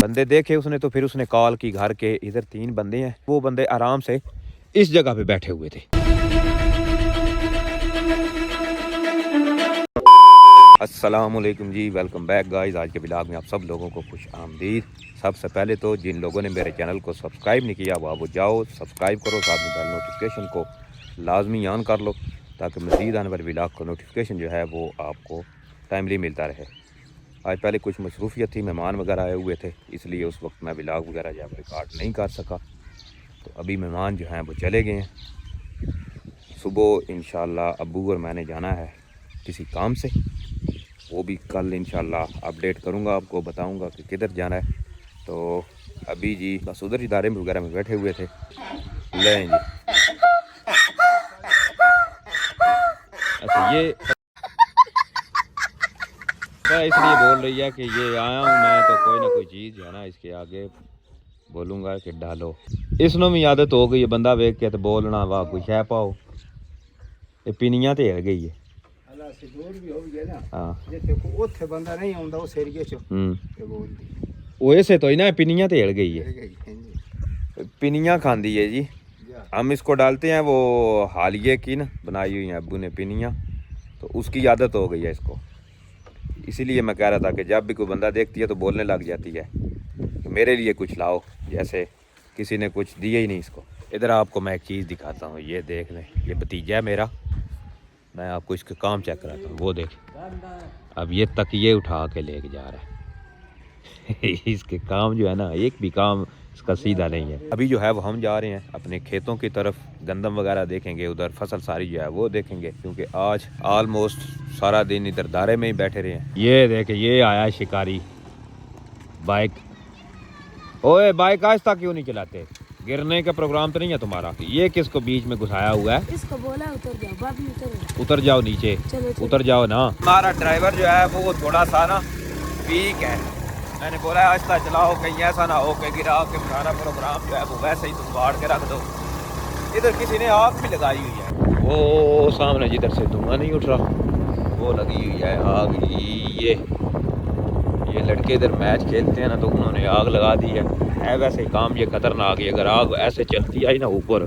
बंदे देखे उसने तो फिर उसने कॉल की, घर के इधर 3 बंदे हैं, वो बंदे आराम से इस जगह पे बैठे हुए थे। अस्सलाम वालेकुम जी, वेलकम बैक गाइस। आज के ब्लॉग में आप सब लोगों को खुश आमदीद। सबसे पहले तो जिन लोगों ने मेरे चैनल को सब्सक्राइब नहीं किया वो जाओ सब्सक्राइब करो, साथ में बेल नोटिफिकेशन को लाजमी ऑन कर लो ताकि मज़ीद आने वाले ब्लॉग का नोटिफिकेशन जो है वो आपको टाइमली मिलता रहे। आज पहले कुछ मसरूफियत थी, मेहमान वगैरह आए हुए थे, इसलिए उस वक्त मैं ब्लॉग वगैरह जो है रिकॉर्ड नहीं कर सका। तो अभी मेहमान जो हैं वो चले गए हैं। सुबह इंशाल्लाह अब्बू और मैंने जाना है किसी काम से, वो भी कल इंशाल्लाह अपडेट करूँगा, आपको बताऊँगा कि किधर जाना है। तो अभी जी बस उधर इदारे में वगैरह में बैठे हुए थे। लें जी, अच्छा ये इसलिए बोल रही है कि ये आया हूँ मैं तो कोई ना कोई चीज़ है ना इसके आगे बोलूँगा कि डालो। इसनों भी आदत हो गई है, बंदा वेख के तो बोलना वाह कुछ है पाओ, ये पिनियाँ तो हिल गई है। वैसे तो ही ना पिनियाँ तो हिल गई है, पिनियाँ खांदी है जी। हम इसको डालते हैं वो हालिये की ना बनाई हुई है अब्बू ने पिनियाँ, तो उसकी आदत हो गई है इसको। इसीलिए मैं कह रहा था कि जब भी कोई बंदा देखती है तो बोलने लग जाती है कि मेरे लिए कुछ लाओ, जैसे किसी ने कुछ दिया ही नहीं इसको। इधर आपको मैं एक चीज़ दिखाता हूँ, ये देख लें, ये भतीजा है मेरा, मैं आपको इसका काम चेक कराता हूँ। वो देख, अब ये तकिए उठा के लेके जा रहा है इसके काम जो है ना एक भी काम इसका सीधा नहीं है। अभी जो है वो हम जा रहे हैं अपने खेतों की तरफ, गंदम वगैरह देखेंगे, उधर फसल सारी जो है वो देखेंगे, क्योंकि आज ऑलमोस्ट सारा दिन इधर दारे में ही बैठे रहे हैं। ये देखे, ये आया शिकारी बाइक। ओए बाइक आहिस्ता क्यों नहीं चलाते, गिरने का प्रोग्राम तो नहीं है तुम्हारा? ये किसको बीच में घुसाया हुआ है? इसको बोला उतर जाओ, बाबी उतर जाओ नीचे, उतर जाओ ना। हमारा ड्राइवर जो है वो थोड़ा सा ना वीक है, मैंने बोला आहिस्ता चलाओ, कहीं ऐसा ना हो कि गिरा के सारा प्रोग्राम जो है वो वैसे ही तुम बाढ़ के रख दो। इधर किसी ने आग भी लगाई हुई है, वो सामने जिधर से धुआं नहीं उठ रहा वो लगी हुई है आग। ये लड़के इधर मैच खेलते हैं ना, तो उन्होंने आग लगा दी है वैसे काम ये खतरनाक है। अगर आग ऐसे चलती आई ना ऊपर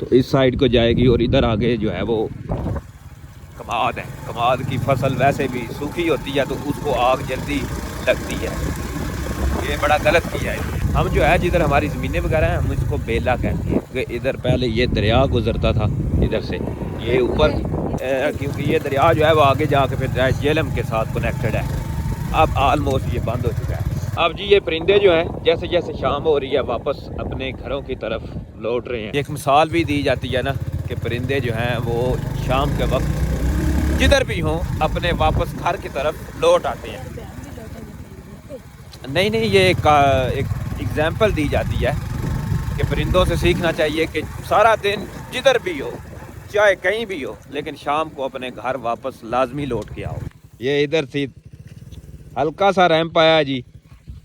तो इस साइड को जाएगी, और इधर आगे जो है वो कमाद है, कमाद की फसल वैसे भी सूखी होती है तो उसको आग जल्दी लगती है। ये बड़ा गलत किया है। हम जो है जिधर हमारी ज़मीनें वगैरह हैं हम इसको बेला कहते हैं, क्योंकि इधर पहले ये दरिया गुजरता था इधर से, ये ऊपर क्योंकि ये दरिया जो है वो आगे जाके फिर झेलम के साथ कनेक्टेड है। अब ऑलमोस्ट ये बंद हो चुका है। अब जी ये परिंदे जो हैं जैसे जैसे शाम हो रही है वापस अपने घरों की तरफ लौट रहे हैं। एक मिसाल भी दी जाती है ना कि परिंदे जो हैं वो शाम के वक्त जिधर भी हों अपने वापस घर की तरफ लौट आते हैं। नहीं ये एक एग्जाम्पल दी जाती है कि परिंदों से सीखना चाहिए कि सारा दिन जिधर भी हो चाहे कहीं भी हो, लेकिन शाम को अपने घर वापस लाजमी लौट के आओ। ये इधर से हल्का सा रैंप आया जी,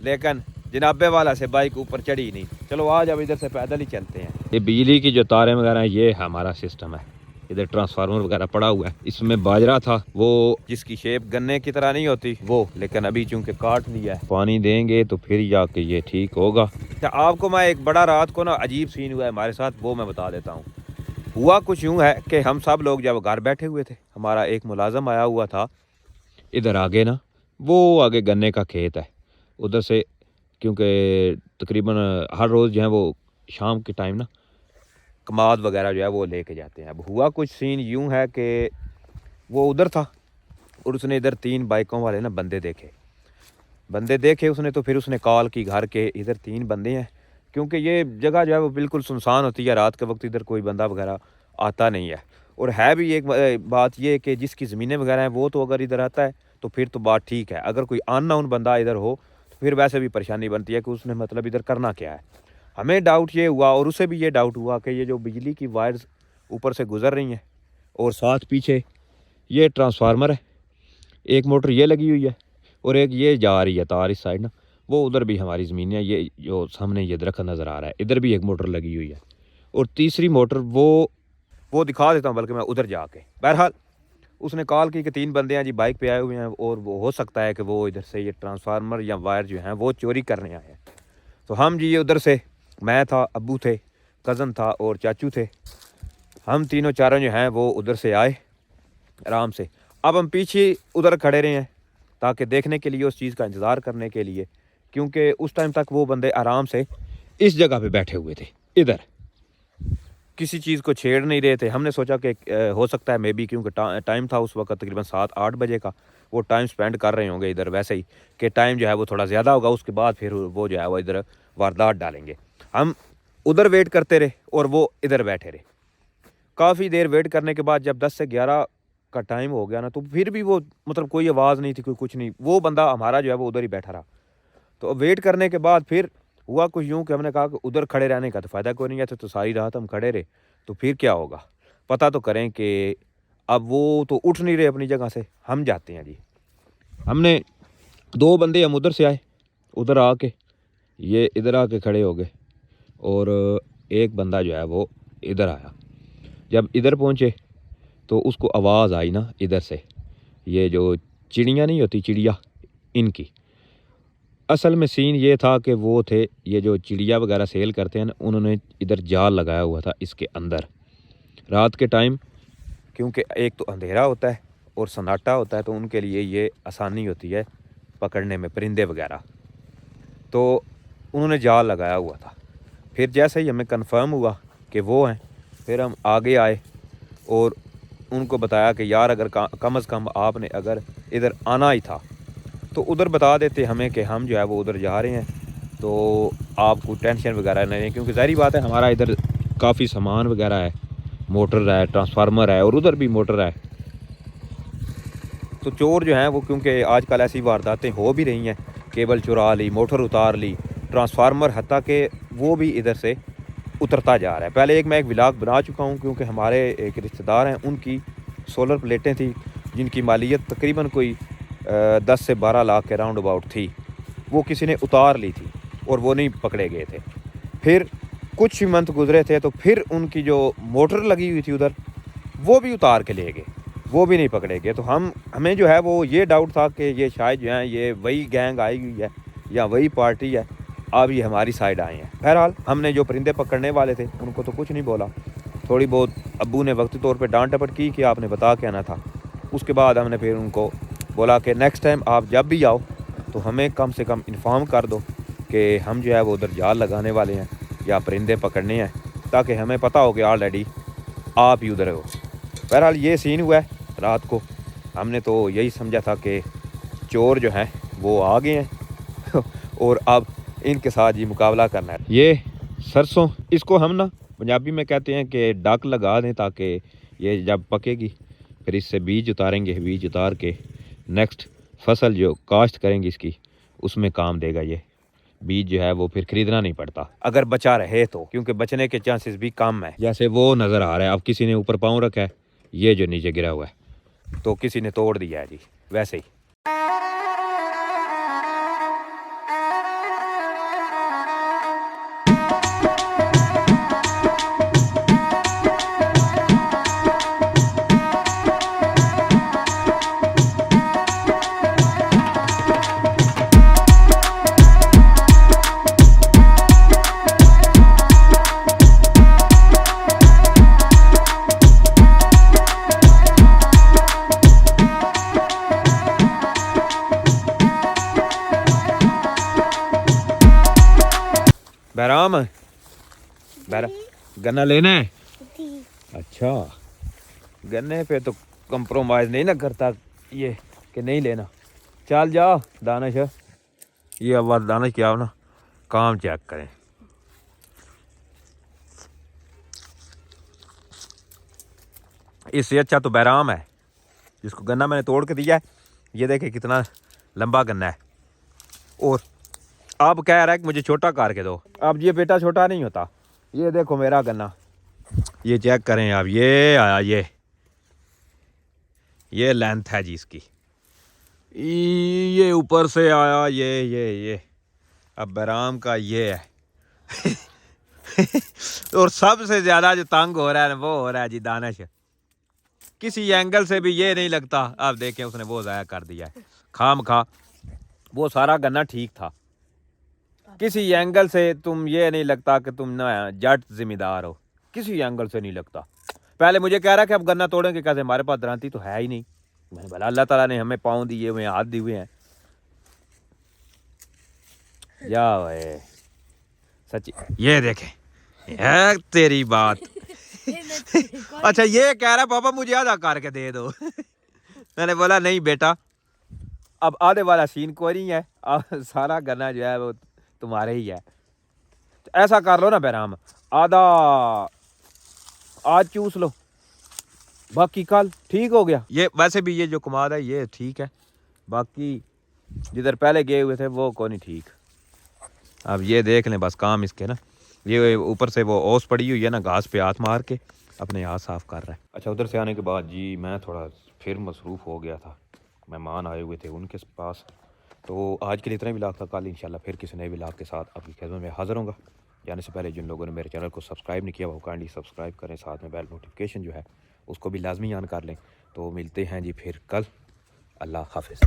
लेकिन जनाबे वाला से बाइक ऊपर चढ़ी नहीं। चलो आज अब इधर से पैदल ही चलते हैं। ये बिजली की जो तारें वगैरह ये हमारा सिस्टम है। इधर ट्रांसफार्मर वगैरह पड़ा हुआ है, इसमें बाजरा था वो जिसकी शेप गन्ने की तरह नहीं होती वो, लेकिन अभी चूंकि काट लिया है, पानी देंगे तो फिर जाके ये ठीक होगा। आपको मैं एक बड़ा रात को ना अजीब सीन हुआ है हमारे साथ, वो मैं बता देता हूँ। हुआ कुछ यूँ है कि हम सब लोग जब घर बैठे हुए थे, हमारा एक मुलाजम आया हुआ था इधर आगे ना, वो आगे गन्ने का खेत है उधर से, क्योंकि तकरीबन हर रोज़ जो है वो शाम के टाइम ना कमाद वगैरह जो है वो लेके जाते हैं। अब हुआ कुछ सीन यूँ है कि वो उधर था और उसने इधर 3 बाइकों वाले ना बंदे देखे उसने, तो फिर उसने कॉल की, घर के इधर 3 बंदे हैं, क्योंकि ये जगह जो है वो बिल्कुल सुनसान होती है, रात के वक्त इधर कोई बंदा वगैरह आता नहीं है। और है भी एक बात ये कि जिसकी ज़मीनें वगैरह हैं वो तो अगर इधर आता है तो फिर तो बात ठीक है, अगर कोई अननोन बंदा इधर हो तो फिर वैसे भी परेशानी बनती है कि उसने मतलब इधर करना क्या है। हमें डाउट ये हुआ और उसे भी ये डाउट हुआ कि ये जो बिजली की वायर्स ऊपर से गुजर रही हैं और साथ पीछे ये ट्रांसफार्मर है, एक मोटर ये लगी हुई है और एक ये जा रही है तार इस साइड ना, वो उधर भी हमारी ज़मीन है। ये जो सामने ये दरख्त नज़र आ रहा है इधर भी एक मोटर लगी हुई है, और तीसरी मोटर वो दिखा देता हूँ बल्कि मैं उधर जाके। बहरहाल उसने कॉल की कि 3 बंदे हैं जी बाइक पे आए हुए हैं और वो हो सकता है कि वो इधर से ये ट्रांसफार्मर या वायर जो हैं वो चोरी करने आए हैं। तो हम जी ये उधर से, मैं था, अब्बू थे, कज़न था और चाचू थे, हम तीनों चारों जो हैं वो उधर से आए आराम से। अब हम पीछे उधर खड़े रहे हैं ताकि देखने के लिए, उस चीज़ का इंतज़ार करने के लिए, क्योंकि उस टाइम तक वो बंदे आराम से इस जगह पे बैठे हुए थे, इधर किसी चीज़ को छेड़ नहीं रहे थे। हमने सोचा कि हो सकता है मे बी, क्योंकि टाइम था उस वक्त तकरीबन 7-8 बजे का, वो टाइम स्पेंड कर रहे होंगे इधर वैसे ही, कि टाइम जो है वो थोड़ा ज़्यादा होगा, उसके बाद फिर वो जो है वो इधर वारदात डालेंगे। हम उधर वेट करते रहे और वो इधर बैठे रहे। काफ़ी देर वेट करने के बाद जब 10 से 11 का टाइम हो गया ना, तो फिर भी वो मतलब कोई आवाज़ नहीं थी, कोई कुछ नहीं। वो बंदा हमारा जो है वो उधर ही बैठा रहा। तो वेट करने के बाद फिर हुआ कुछ यूँ कि हमने कहा कि उधर खड़े रहने का तो फ़ायदा कोई नहीं है, तो सारी रात हम खड़े रहे, तो फिर क्या होगा, पता तो करें कि अब वो तो उठ नहीं रहे अपनी जगह से, हम जाते हैं जी। हमने 2 बंदे हम उधर से आए, उधर आके ये इधर आके खड़े हो गए और एक बंदा जो है वो इधर आया। जब इधर पहुँचे तो उसको आवाज़ आई ना इधर से, ये जो चिड़ियाँ नहीं होती, चिड़िया, इनकी। असल में सीन ये था कि वो थे, ये जो चिड़िया वगैरह सेल करते हैं ना, उन्होंने इधर जाल लगाया हुआ था इसके अंदर रात के टाइम, क्योंकि एक तो अंधेरा होता है और सन्नाटा होता है, तो उनके लिए ये आसानी होती है पकड़ने में परिंदे वगैरह। तो उन्होंने जाल लगाया हुआ था। फिर जैसे ही हमें कंफर्म हुआ कि वो हैं, फिर हम आगे आए और उनको बताया कि यार अगर कम से कम आपने अगर इधर आना ही था तो उधर बता देते हमें कि हम जो है वो उधर जा रहे हैं, तो आपको टेंशन वगैरह नहीं है, क्योंकि ज़ाहिर बात है हमारा इधर काफ़ी सामान वगैरह है, मोटर है, ट्रांसफार्मर है और उधर भी मोटर है। तो चोर जो हैं वो, क्योंकि आजकल ऐसी वारदातें हो भी रही हैं, केबल चुरा ली, मोटर उतार ली, ट्रांसफार्मर, हत्ता कि वो भी इधर से उतरता जा रहा है। पहले मैं एक व्लॉग बना चुका हूँ, क्योंकि हमारे एक रिश्तेदार हैं, उनकी सोलर प्लेटें थी जिनकी मालियत तकरीबन कोई 10 से 12 लाख के राउंड अबाउट थी, वो किसी ने उतार ली थी और वो नहीं पकड़े गए थे। फिर कुछ मंथ गुजरे थे तो फिर उनकी जो मोटर लगी हुई थी उधर, वो भी उतार के ले गए, वो भी नहीं पकड़े गए। तो हमें जो है वो ये डाउट था कि ये शायद जो है ये वही गैंग आई हुई है या वही पार्टी है, अब ये हमारी साइड आए हैं। बहरहाल हमने जो परिंदे पकड़ने वाले थे उनको तो कुछ नहीं बोला, थोड़ी बहुत अब्बू ने वक्ती तौर पे डांट डपट की कि आपने बता के आना था। उसके बाद हमने फिर उनको बोला कि नेक्स्ट टाइम आप जब भी आओ तो हमें कम से कम इन्फॉर्म कर दो कि हम जो है वो उधर जाल लगाने वाले हैं या परिंदे पकड़ने हैं, ताकि हमें पता हो कि ऑलरेडी आप ही उधर हो। बहरहाल ये सीन हुआ है रात को। हमने तो यही समझा था कि चोर जो हैं वो आ गए हैं और अब इनके साथ ही मुकाबला करना है। ये सरसों, इसको हम ना पंजाबी में कहते हैं कि डक लगा दें, ताकि ये जब पकेगी फिर इससे बीज उतारेंगे, बीज उतार के नेक्स्ट फसल जो काश्त करेंगे इसकी, उसमें काम देगा। ये बीज जो है वो फिर खरीदना नहीं पड़ता अगर बचा रहे तो, क्योंकि बचने के चांसेस भी कम है। जैसे वो नज़र आ रहा है, अब किसी ने ऊपर पाँव रखा है, ये जो नीचे गिरा हुआ है तो किसी ने तोड़ दिया है जी, वैसे ही। बहराम, गन्ना लेना है? अच्छा, गन्ने पे तो कंप्रोमाइज़ नहीं ना करता ये कि नहीं लेना। चल जा दानिश, ये आवाज़ दानिश क्या हो ना, काम चेक करें। इससे अच्छा तो बहराम है जिसको गन्ना मैंने तोड़ के दिया है। ये देखे कितना लंबा गन्ना है, और अब कह रहा है कि मुझे छोटा करके दो। अब ये बेटा छोटा नहीं होता। ये देखो मेरा गन्ना, ये चेक करें आप, ये आया, ये लेंथ है जी इसकी, ये ऊपर से आया, ये अब बहराम का ये है और सबसे ज़्यादा जो तंग हो रहा है वो हो रहा है जी दानिश। किसी एंगल से भी ये नहीं लगता। अब देखें उसने वो ज़ाया कर दिया है खाम खा। वो सारा गन्ना ठीक था। किसी एंगल से तुम ये नहीं लगता कि तुम ना जट जिम्मेदार हो, किसी एंगल से नहीं लगता। पहले मुझे कह रहा कि अब गन्ना तोड़ेंगे कैसे, हमारे पास दरांती तो है ही नहीं। मैंने बोला अल्लाह ताला ने हमें पाँव दिए हुए हैं, हाथ दिए हुए हैं। या वे सच्ची ये देखे है तेरी बात। अच्छा ये कह रहा पापा मुझे आधा करके दे दो। मैंने बोला नहीं बेटा, अब आधे वाला सीन कोई नहीं है, अब सारा गन्ना जो है वो तुम्हारे ही है। तो ऐसा कर लो ना बहराम, आधा आज चूस लो, बाकी कल ठीक हो गया। ये वैसे भी ये जो कमाद है ये ठीक है, बाकी जिधर पहले गए हुए थे वो कौन नहीं ठीक। अब ये देख लें बस काम इसके ना, ये ऊपर से वो ओस पड़ी हुई है ना, घास पे हाथ मार के अपने हाथ साफ कर रहा है। अच्छा उधर से आने के बाद जी मैं थोड़ा फिर मसरूफ़ हो गया था, मेहमान आए हुए थे उनके पास। तो आज के लिए इतना ही व्लॉग था, कल इंशाल्लाह फिर किसी नए व्लॉग के साथ आपकी खिदमत में हाज़िर होऊंगा। जाने से पहले जिन लोगों ने मेरे चैनल को सब्सक्राइब नहीं किया वो काइंडली सब्सक्राइब करें, साथ में बेल नोटिफिकेशन जो है उसको भी लाजमी ऑन कर लें। तो मिलते हैं जी फिर कल, अल्लाह हाफिज़।